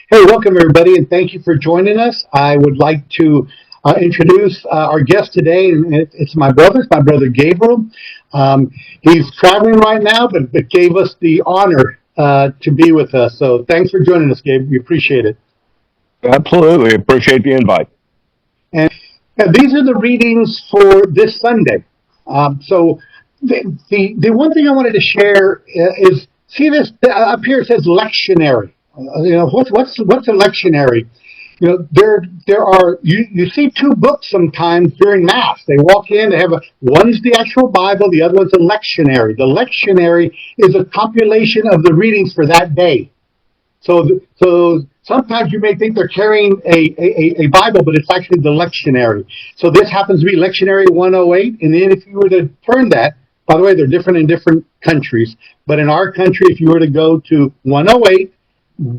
Hey, welcome everybody, and thank you for joining us. I would like to introduce our guest today, and it's my brother Gabriel. He's traveling right now, but gave us the honor to be with us. So thanks for joining us, Gabe. We appreciate it. Absolutely. Appreciate the invite. And these are the readings for this Sunday. So the one thing I wanted to share is see this up here. It says lectionary. What's a lectionary? There are you see two books sometimes during mass. They walk in, they have one's the actual Bible, the other one's a lectionary. The lectionary is a compilation of the readings for that day. So sometimes you may think they're carrying a Bible, but it's actually the lectionary. So this happens to be lectionary 108. And then if you were to turn that, by the way, they're different in different countries. But in our country, if you were to go to 108,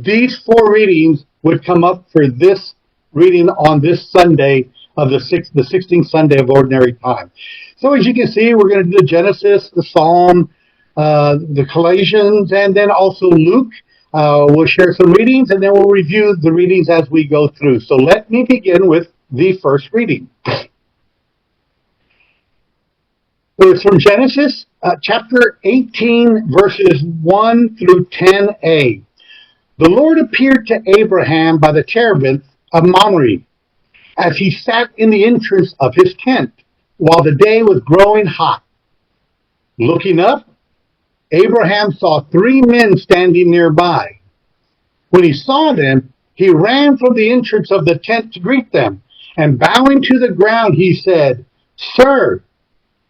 these four readings would come up for this reading on this Sunday of the 16th Sunday of Ordinary Time. So as you can see, we're going to do the Genesis, the Psalm, the Colossians, and then also Luke. We'll share some readings, and then we'll review the readings as we go through. So let me begin with the first reading. So it's from Genesis chapter 18, verses 1 through 10a. The Lord appeared to Abraham by the terebinth of Mamre, as he sat in the entrance of his tent, while the day was growing hot. Looking up, Abraham saw three men standing nearby. When he saw them, he ran from the entrance of the tent to greet them, and bowing to the ground, he said, "Sir,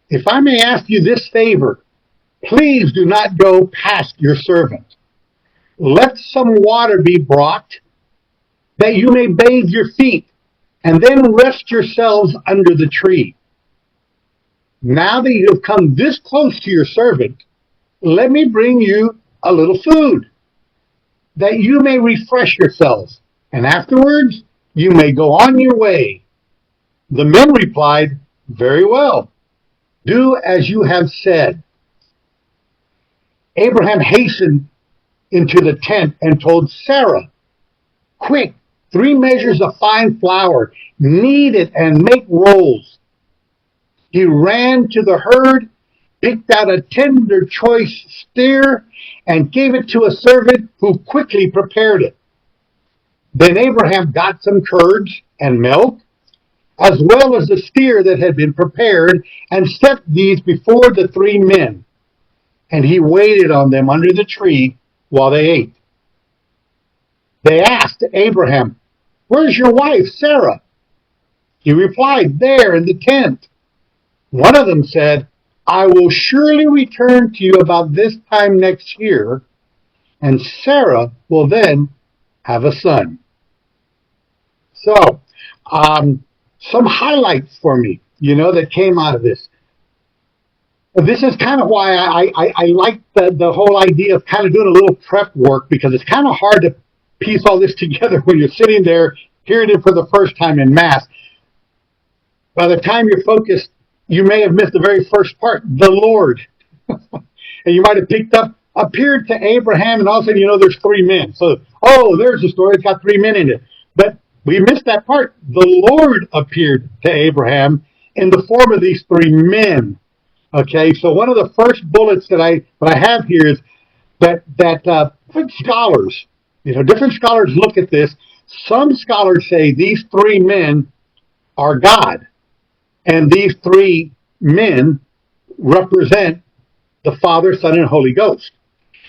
if I may ask you this favor, please do not go past your servant. Let some water be brought, that you may bathe your feet, and then rest yourselves under the tree. Now that you have come this close to your servant, let me bring you a little food, that you may refresh yourselves, and afterwards you may go on your way." The men replied, "Very well. Do as you have said." Abraham hastened into the tent and told Sarah, "Quick, 3 measures of fine flour, knead it and make rolls." He ran to the herd, picked out a tender choice steer, and gave it to a servant who quickly prepared it. Then Abraham got some curds and milk, as well as the steer that had been prepared, and set these before the 3 men. And he waited on them under the tree while they ate. They asked Abraham, "Where's your wife, Sarah?" He replied, "There in the tent." One of them said, "I will surely return to you about this time next year, and Sarah will then have a son." So, some highlights for me, that came out of this. This is kind of why I like the whole idea of kind of doing a little prep work, because it's kind of hard to piece all this together when you're sitting there hearing it for the first time in Mass. By the time you're focused, you may have missed the very first part, the Lord. And you might have picked up, appeared to Abraham, and all of a sudden, there's 3 men. So, there's the story. It's got 3 men in it. But we missed that part. The Lord appeared to Abraham in the form of these 3 men. Okay, so one of the first bullets that I have here is that different scholars, different scholars look at this. Some scholars say these 3 men are God, and these 3 men represent the Father, Son, and Holy Ghost.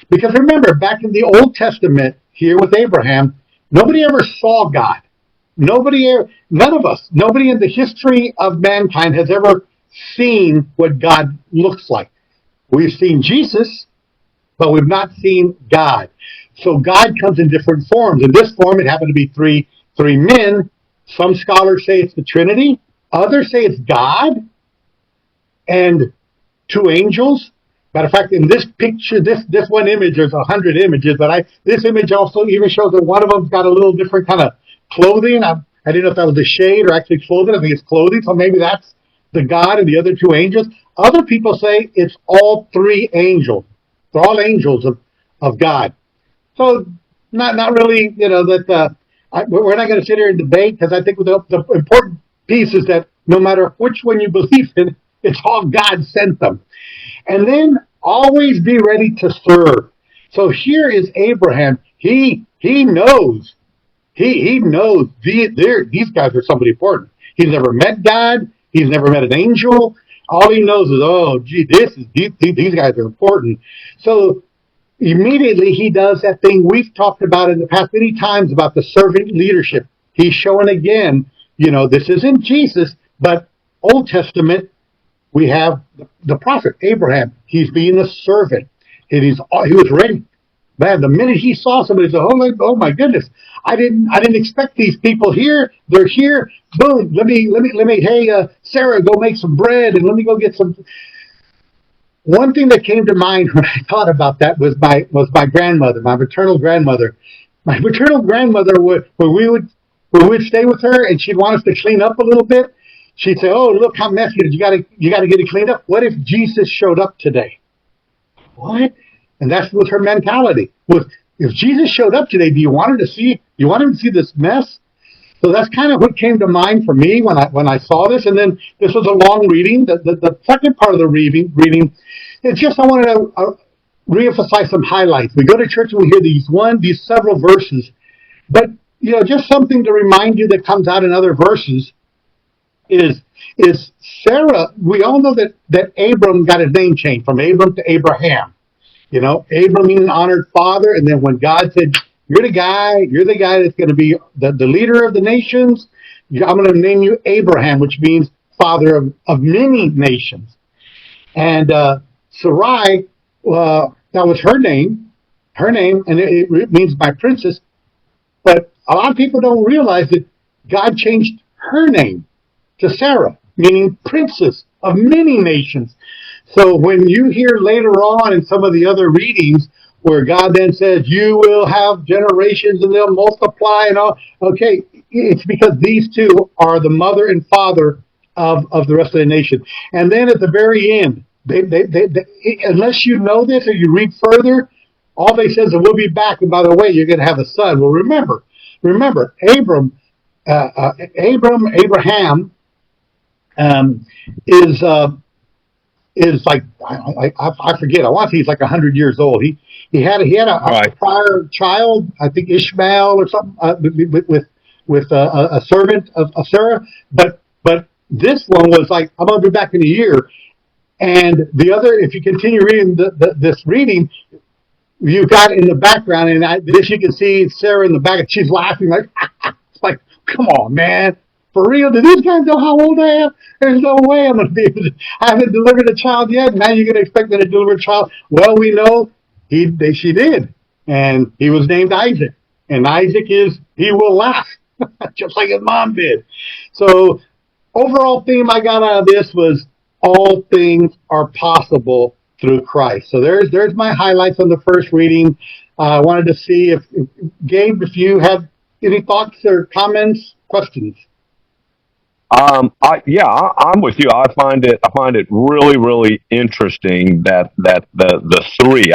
Because remember, back in the Old Testament, here with Abraham, nobody ever saw God. None of us, nobody in the history of mankind has ever seen what God looks like. We've seen Jesus, but we've not seen God. So God comes in different forms. In this form, it happened to be three men. Some scholars say it's the Trinity. Others say it's God and 2 angels. Matter of fact, in this picture, this one image, there's 100 images, but this image also even shows that one of them's got a little different kind of clothing. I didn't know if that was a shade or actually clothing. I think it's clothing, so maybe that's the God and the other 2 angels. Other people say it's all 3 angels. They're all angels of God. So not really. We're not going to sit here and debate, because I think the important piece is that no matter which one you believe in, it's all God sent them. And then always be ready to serve. So here is Abraham. He knows. He knows these guys are somebody important. He's never met God. He's never met an angel. All he knows is, oh, gee, these guys are important. So immediately he does that thing we've talked about in the past many times about the servant leadership. He's showing again, this isn't Jesus, but Old Testament, we have the prophet Abraham. He's being a servant, and he was ready. Man, the minute he saw somebody, he said, "Oh my goodness! I didn't expect these people here. They're here. Boom! Let me. Hey, Sarah, go make some bread, and let me go get some." One thing that came to mind when I thought about that was my grandmother, my maternal grandmother. My maternal grandmother when we would stay with her, and she'd want us to clean up a little bit. She'd say, "Oh, look how messy it is. You gotta get it cleaned up. What if Jesus showed up today?" What? And that was her mentality. Was, if Jesus showed up today, do you want him to see this mess? So that's kind of what came to mind for me when I saw this. And then this was a long reading. The second part of the reading, it's just I wanted to reemphasize some highlights. We go to church and we hear these several verses, but just something to remind you that comes out in other verses is Sarah. We all know that Abram got his name changed from Abram to Abraham. Abram meaning honored father, and then when God said, you're the guy that's going to be the leader of the nations, I'm going to name you Abraham, which means father of many nations. And Sarai, that was her name, and it means my princess. But a lot of people don't realize that God changed her name to Sarah, meaning princess of many nations. So when you hear later on in some of the other readings where God then says, you will have generations and they'll multiply and all, okay, it's because these two are the mother and father of the rest of the nation. And then at the very end, they unless you know this or you read further, all they says is, we'll be back, and by the way, you're going to have a son. Well, remember, Abraham is like, I forget. I want to say he's like 100 years old. He had a prior child, I think Ishmael or something, with a servant of Sarah. But this one was like, I'm going to be back in a year. And the other, if you continue reading this reading, you've got in the background, and this you can see Sarah in the back, and she's laughing like, it's like, come on, man. For real, do these guys know how old I am? There's no way I'm going to be able to. I haven't delivered a child yet. Now you're going to expect me to deliver a child. Well, we know she did. And he was named Isaac. And Isaac he will last, just like his mom did. So, overall theme I got out of this was all things are possible through Christ. So there's my highlights on the first reading. I wanted to see if Gabe, if you have any thoughts or comments, questions. I'm with you. I find it really, really interesting that the three.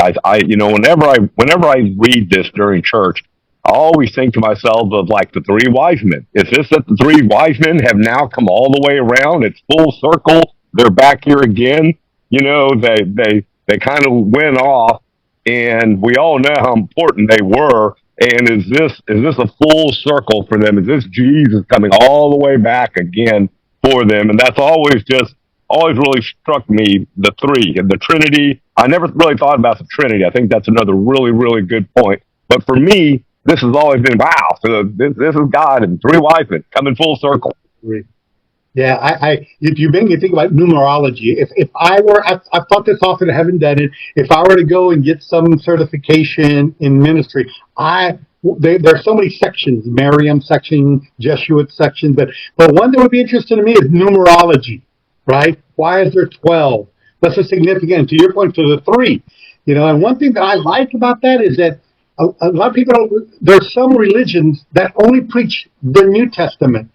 Whenever I read this during church, I always think to myself of like the three wise men. Is this that the three wise men have now come all the way around? It's full circle. They're back here again. They kind of went off, and we all know how important they were. And is this a full circle for them? Is this Jesus coming all the way back again for them? And that's always really struck me, the three and the Trinity. I never really thought about the Trinity. I think that's another really, really good point. But for me, this has always been, wow, so this is God and three wise men coming full circle. Yeah, you make me think about numerology. If I were, I've thought this often, I haven't done it. If I were to go and get some certification in ministry, there are so many sections, Miriam section, Jesuit section, but one that would be interesting to me is numerology, right? Why is there 12? What's the significance? To your point, to the three, and one thing that I like about that is that a lot of people there's some religions that only preach the New Testament.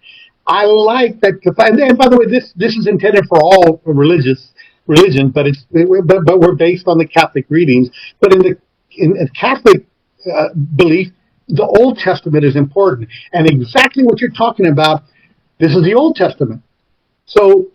I like that, and by the way, this is intended for all religions, but we're based on the Catholic readings. But in Catholic belief, the Old Testament is important. And exactly what you're talking about, this is the Old Testament. So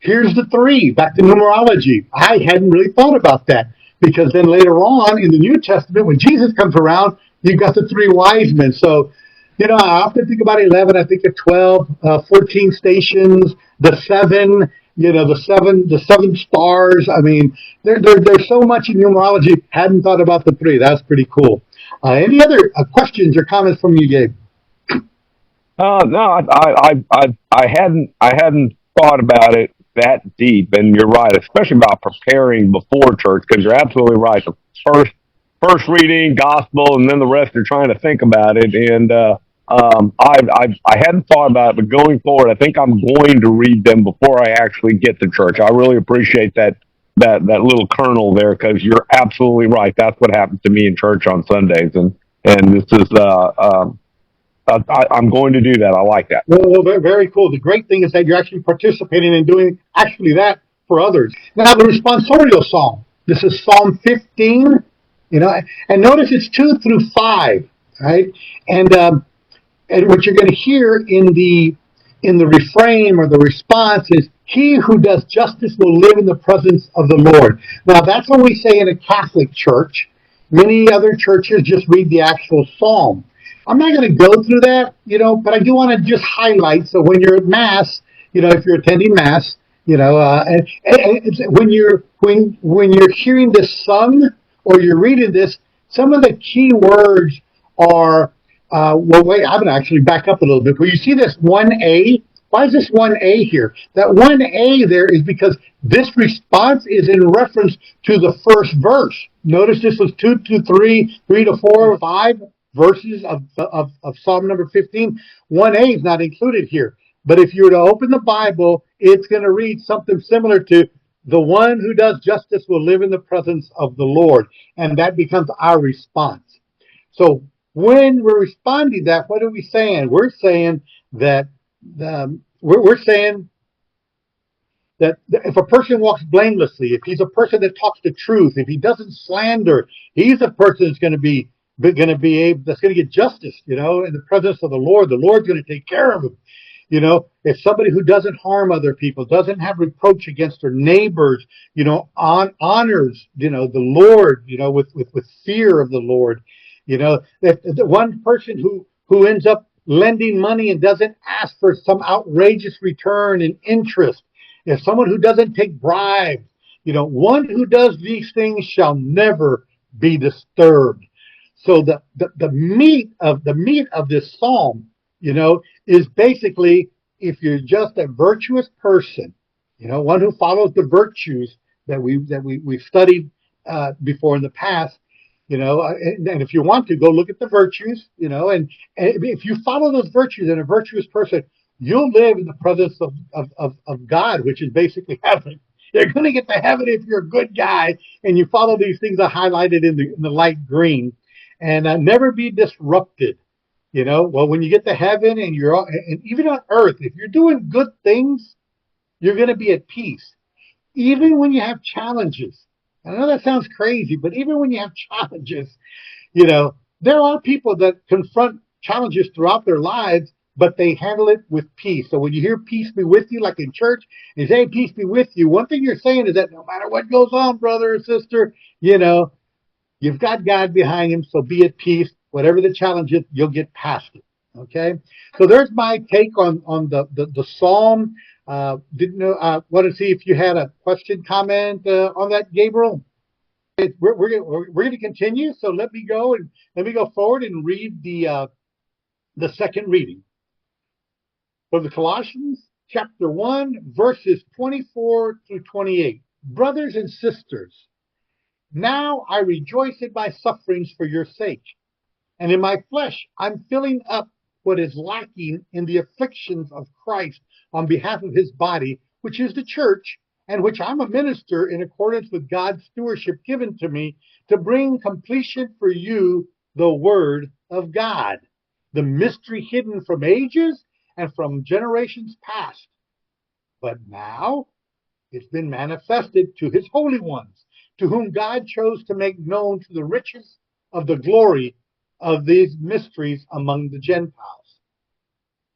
here's the three, back to numerology. I hadn't really thought about that because then later on in the New Testament, when Jesus comes around, you've got the three wise men. So, I often think about 11. I think of 12, 14 stations, the seven, the seven stars. I mean, there's so much in numerology. Hadn't thought about the three. That's pretty cool. Any other questions or comments from you, Gabe? No, I hadn't thought about it that deep, and you're right, especially about preparing before church, because you're absolutely right. The first reading, gospel, and then the rest you're trying to think about it. And I hadn't thought about it, but going forward, I think I'm going to read them before I actually get to church. I really appreciate that little kernel there, because you're absolutely right. That's what happens to me in church on Sundays, and this is I'm going to do that. I like that. Well, very cool. The great thing is that you're actually participating and doing actually that for others. Now, the responsorial psalm. This is Psalm 15. And notice it's 2 through 5, right? And what you're going to hear in the refrain or the response is, "He who does justice will live in the presence of the Lord." Now, that's what we say in a Catholic church. Many other churches just read the actual psalm. I'm not going to go through that, but I do want to just highlight. So when you're at Mass, if you're attending Mass, when you're hearing this sung or you're reading this, some of the key words are, well, wait, I'm going to actually back up a little bit. Well, you see this 1A? Why is this 1A here? That 1A there is because this response is in reference to the first verse. Notice this was 2 to 3, 3 to 4, 5 verses of Psalm number 15. 1A is not included here. But if you were to open the Bible, it's going to read something similar to, "The one who does justice will live in the presence of the Lord." And that becomes our response. So when we're responding to that, what are we saying? We're saying that we're saying that if a person walks blamelessly, if he's a person that talks the truth, if he doesn't slander, he's a person that's going to be able, that's going to get justice, in the presence of the Lord. The Lord's going to take care of him. If somebody who doesn't harm other people, doesn't have reproach against their neighbors, honors, the Lord, with fear of the Lord, if the one person who ends up lending money and doesn't ask for some outrageous return in interest, if someone who doesn't take bribes, one who does these things shall never be disturbed. So the meat of this psalm, is basically, if you're just a virtuous person, one who follows the virtues that we've studied before in the past, and if you want to go look at the virtues, and if you follow those virtues and a virtuous person, you'll live in the presence of God, which is basically heaven. You're going to get to heaven if you're a good guy and you follow these things I highlighted in the light green, and never be disrupted. Well, when you get to heaven and even on earth, if you're doing good things, you're going to be at peace. Even when you have challenges. I know that sounds crazy, but even when you have challenges, there are people that confront challenges throughout their lives, but they handle it with peace. So when you hear "peace be with you," like in church, you say "peace be with you," one thing you're saying is that no matter what goes on, brother or sister, you've got God behind him, so be at peace. Whatever the challenge is, you'll get past it. Okay? So there's my take on the psalm. Didn't know. Want to see if you had a question, comment on that, Gabriel. We're going to continue. So let me go forward and read the second reading from the Colossians chapter 1, verses 24 through 28. Brothers and sisters, now I rejoice in my sufferings for your sake, and in my flesh I'm filling up what is lacking in the afflictions of Christ on behalf of his body, which is the church, and which I'm a minister in accordance with God's stewardship given to me to bring completion for you the word of God, the mystery hidden from ages and from generations past, but now it's been manifested to his holy ones, to whom God chose to make known to the riches of the glory of these mysteries among the Gentiles.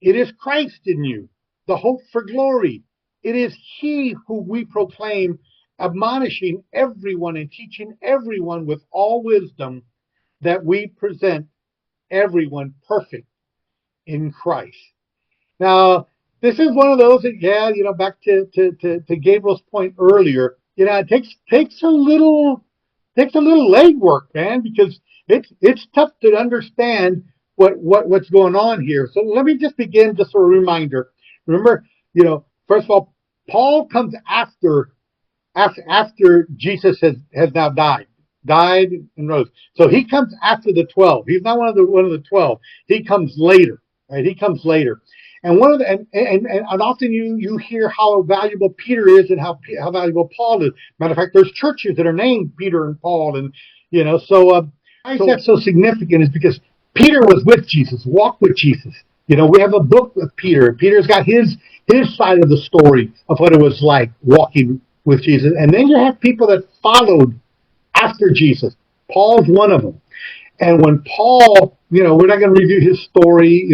It is Christ in you, the hope for glory. It is he who we proclaim, admonishing everyone and teaching everyone with all wisdom, that we present everyone perfect in Christ. Now, this is one of those that, back to Gabriel's point earlier, it takes a little legwork, man, because it's tough to understand what's going on here. So let me just begin just a reminder. Remember, first of all, Paul comes after Jesus has now died and rose. So he comes after the 12. He's not one of the 12. He comes later, right? He comes later. And one of the and often you hear how valuable Peter is and how valuable Paul is. Matter of fact, there's churches that are named Peter and Paul, and why is that so significant? Is because Peter was with Jesus, walked with Jesus. We have a book with Peter. Peter's got his side of the story of what it was like walking with Jesus, and then you have people that followed after Jesus. Paul's one of them. And when Paul, we're not going to review his story,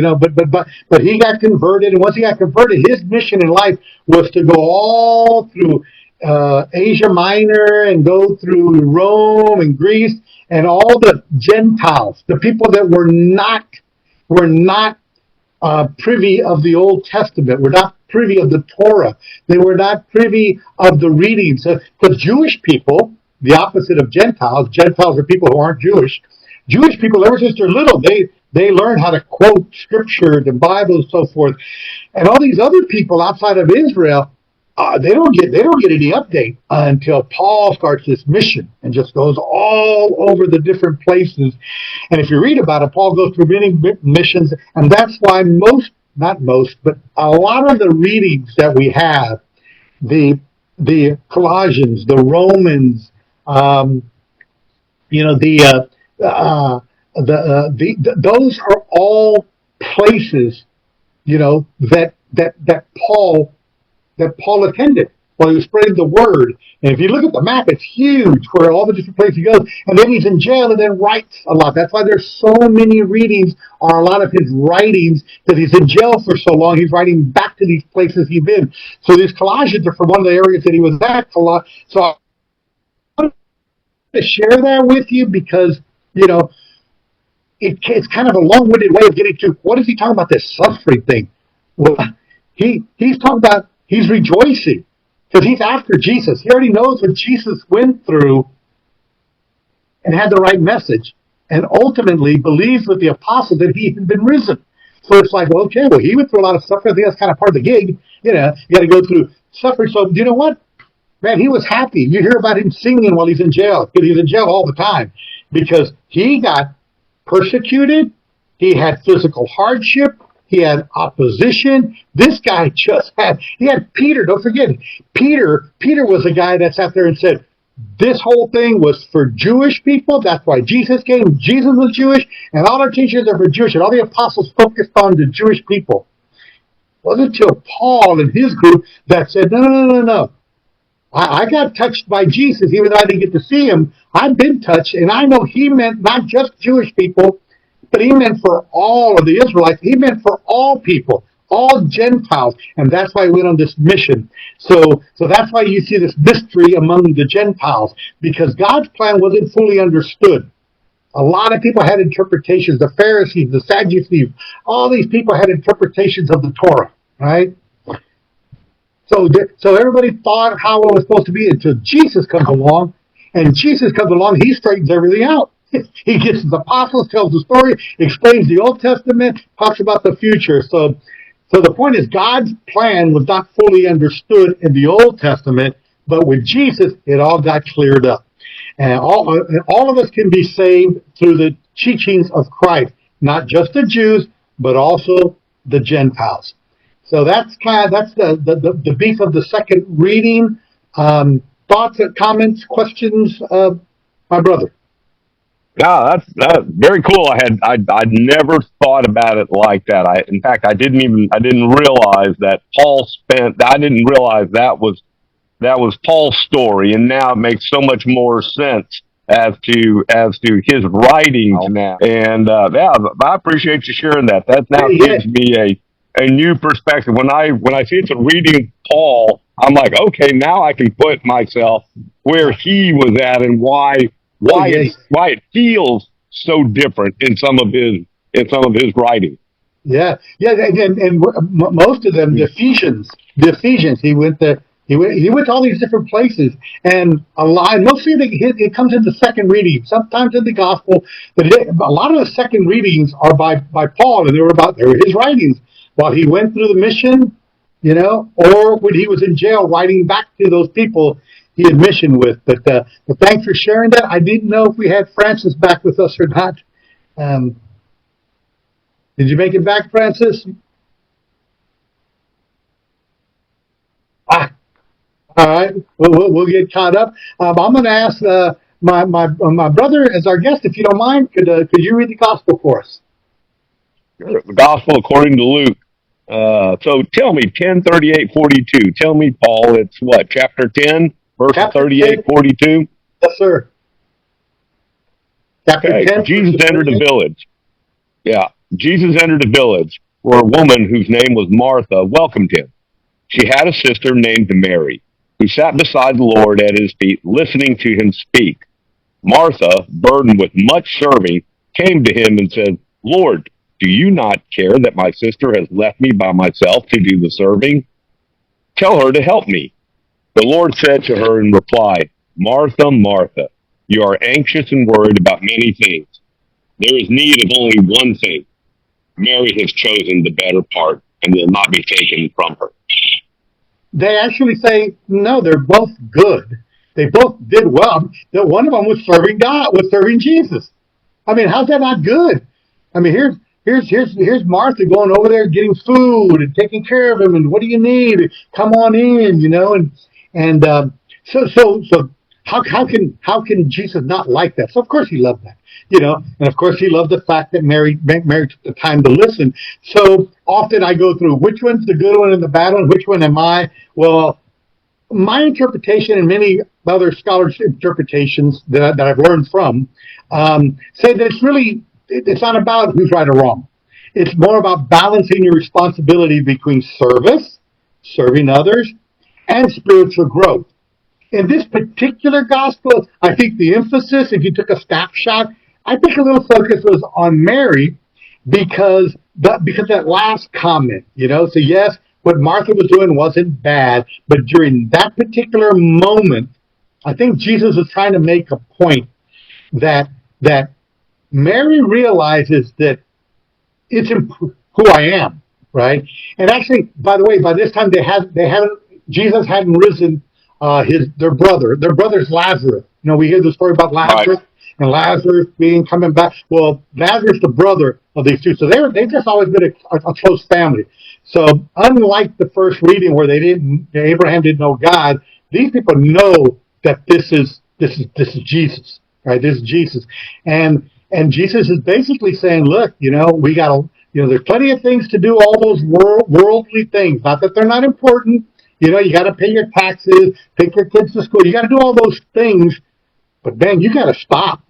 but he got converted, and once he got converted, his mission in life was to go all through Asia Minor and go through Rome and Greece and all the Gentiles, the people that were not privy of the Old Testament, were not privy of the Torah. They were not privy of the readings. Because Jewish people, the opposite of Gentiles are people who aren't Jewish. Jewish people, ever since they're little, they learn how to quote scripture, the Bible, and so forth. And all these other people outside of Israel, they don't get any update until Paul starts this mission and just goes all over the different places. And if you read about it, Paul goes through many missions, and that's why not most, but a lot of the readings that we have, the Colossians, the Romans, those are all places, that Paul attended while he was spreading the word. And if you look at the map, it's huge where all the different places he goes. And then he's in jail and then writes a lot. That's why there's so many readings or a lot of his writings, because he's in jail for so long. He's writing back to these places he's been. So these Colossians are from one of the areas that he was at. So I want to share that with you because, it's kind of a long-winded way of getting to what is he talking about, this suffering thing? Well, he's talking about he's rejoicing because he's after Jesus. He already knows what Jesus went through and had the right message, and ultimately believes with the apostles that he had been risen. So it's like, well, okay, he went through a lot of suffering. I think that's kind of part of the gig. You got to go through suffering. So you know what? Man, he was happy. You hear about him singing while he's in jail, because he's in jail all the time, because he got persecuted, he had physical hardship, he had opposition. This guy he had Peter. Don't forget, Peter was a guy that sat there and said, this whole thing was for Jewish people. That's why Jesus came. Jesus was Jewish, and all our teachers are for Jewish, and all the apostles focused on the Jewish people. It wasn't until Paul and his group that said, no. I got touched by Jesus, even though I didn't get to see him. I've been touched, and I know he meant not just Jewish people, but he meant for all of the Israelites. He meant for all people, all Gentiles, and that's why he went on this mission. So that's why you see this mystery among the Gentiles, because God's plan wasn't fully understood. A lot of people had interpretations. The Pharisees, the Sadducees, all these people had interpretations of the Torah, right? So everybody thought how it was supposed to be until Jesus comes along, and Jesus comes along, he straightens everything out. He gets his apostles, tells the story, explains the Old Testament, talks about the future. So the point is, God's plan was not fully understood in the Old Testament, but with Jesus, it all got cleared up. And all of us can be saved through the teachings of Christ, not just the Jews, but also the Gentiles. So that's the beef of the second reading. Thoughts, comments, questions, my brother? Yeah, that's very cool. I'd never thought about it like that. In fact, I didn't realize that I didn't realize that was Paul's story, and now it makes so much more sense as to his writings now. And yeah, I appreciate you sharing that. That now Yeah, gives me a new perspective. When I see it's a reading Paul, I'm like, okay, now I can put myself where he was at and why oh why yeah, it's why it feels so different in some of his writings. yeah. Most of them, the Ephesians. He went to all these different places, and a lot. Mostly it comes in the second reading. Sometimes in the gospel, but a lot of the second readings are by Paul, and they were his writings while he went through the mission, or when he was in jail, writing back to those people he had mission with. But thanks for sharing that. I didn't know if we had Francis back with us or not. Um, did you make it back, Francis? Ah, all right. We'll get caught up. I'm going to ask my brother as our guest, if you don't mind. Could you read the gospel for us? The gospel according to Luke. So tell me, 10:38:42. Tell me, Paul, it's what, chapter 10, verses Chapter 10. 38:42? Yes, sir. Chapter Okay. 10, Jesus verses entered a 38. village. Yeah. Jesus entered a village where a woman whose name was Martha welcomed him. She had a sister named Mary, who sat beside the Lord at his feet, listening to him speak. Martha, burdened with much serving, came to him and said, Lord, do you not care that my sister has left me by myself to do the serving? Tell her to help me. The Lord said to her in reply, Martha, Martha, you are anxious and worried about many things. There is need of only one thing. Mary has chosen the better part and will not be taken from her. They actually say no. They're both good. They both did well. One of them was serving God, was serving Jesus. I mean, how's that not good? I mean, here's Martha going over there getting food and taking care of him, and what do you need? Come on in, and so how can Jesus not like that? So of course he loved that, and of course he loved the fact that Mary took the time to listen. So often I go through which one's the good one and the bad one, which one am I? Well, my interpretation and many other scholars' interpretations that I've learned from say that it's not about who's right or wrong. It's more about balancing your responsibility between service, serving others, and spiritual growth. In this particular gospel, I think the emphasis, if you took a snapshot, I think a little focus was on Mary because that last comment, So yes, what Martha was doing wasn't bad, but during that particular moment, I think Jesus is trying to make a point that that Mary realizes that it's who I am, right? And actually, by the way, by this time they haven't Jesus hadn't risen their brother's Lazarus. We hear the story about Right. Lazarus and Lazarus being coming back. Well, Lazarus the brother of these two, so they've just always been a close family. So unlike the first reading where Abraham didn't know God, these people know that this is Jesus, right? This is Jesus, and Jesus is basically saying, look, we got to, there's plenty of things to do, all those worldly things. Not that they're not important. You got to pay your taxes, take your kids to school. You got to do all those things, but man, you got to stop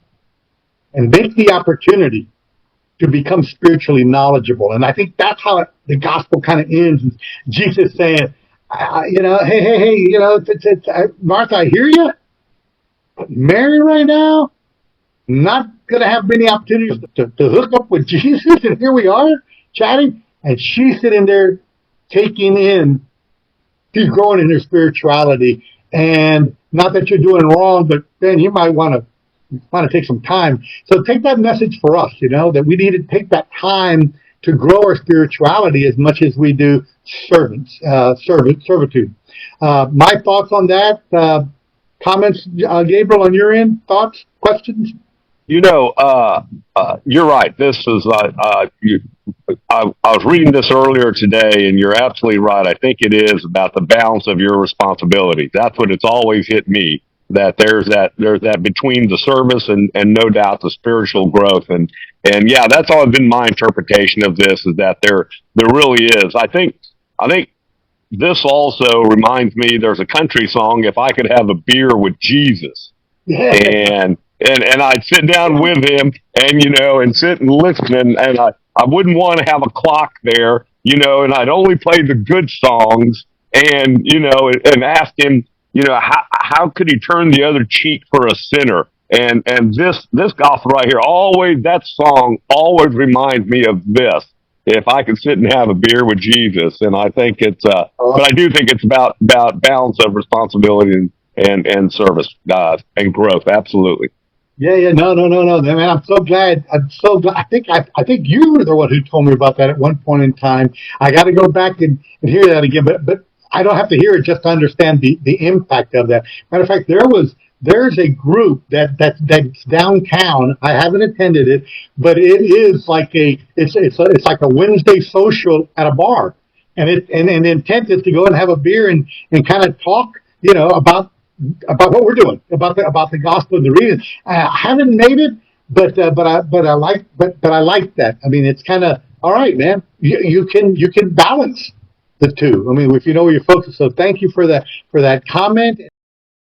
and make the opportunity to become spiritually knowledgeable. And I think that's how the gospel kind of ends. Jesus saying, hey, Martha, I hear you, but Mary right now, not going to have many opportunities to hook up with Jesus. And here we are chatting, and she's sitting there taking in, she's growing in her spirituality. And not that you're doing wrong, but then you might want to take some time. So take that message for us, that we need to take that time to grow our spirituality as much as we do servitude. My thoughts on that. Comments, Gabriel, on your end? Thoughts, questions? You're right. This is I was reading this earlier today, and you're absolutely right. I think it is about the balance of your responsibilities. That's what it's always hit me. That there's that between the service and no doubt the spiritual growth, and yeah, that's always been my interpretation of this, is that there really is. I think this also reminds me, there's a country song, "If I Could Have a Beer with Jesus," Yeah. and and I'd sit down with him and and sit and listen, and I wouldn't want to have a clock there, and I'd only play the good songs, and and ask him, how could he turn the other cheek for a sinner? And this gospel right here, always, that song always reminds me of this. If I could sit and have a beer with Jesus, and I think but I do think it's about balance of responsibility and service, and growth. Absolutely. Yeah. No. Man, I'm so glad. I'm so glad. I think you were the one who told me about that at one point in time. I got to go back and hear that again, but I don't have to hear it just to understand the impact of that. Matter of fact, there's a group that's downtown. I haven't attended it, but it is like it's like a Wednesday social at a bar, and the intent is to go and have a beer and kind of talk, about what we're doing, about the gospel and the reading. I haven't made it, but I like that. I mean, it's kind of all right, man. You can balance the two. I mean, if you know where you're focused. So thank you for that comment.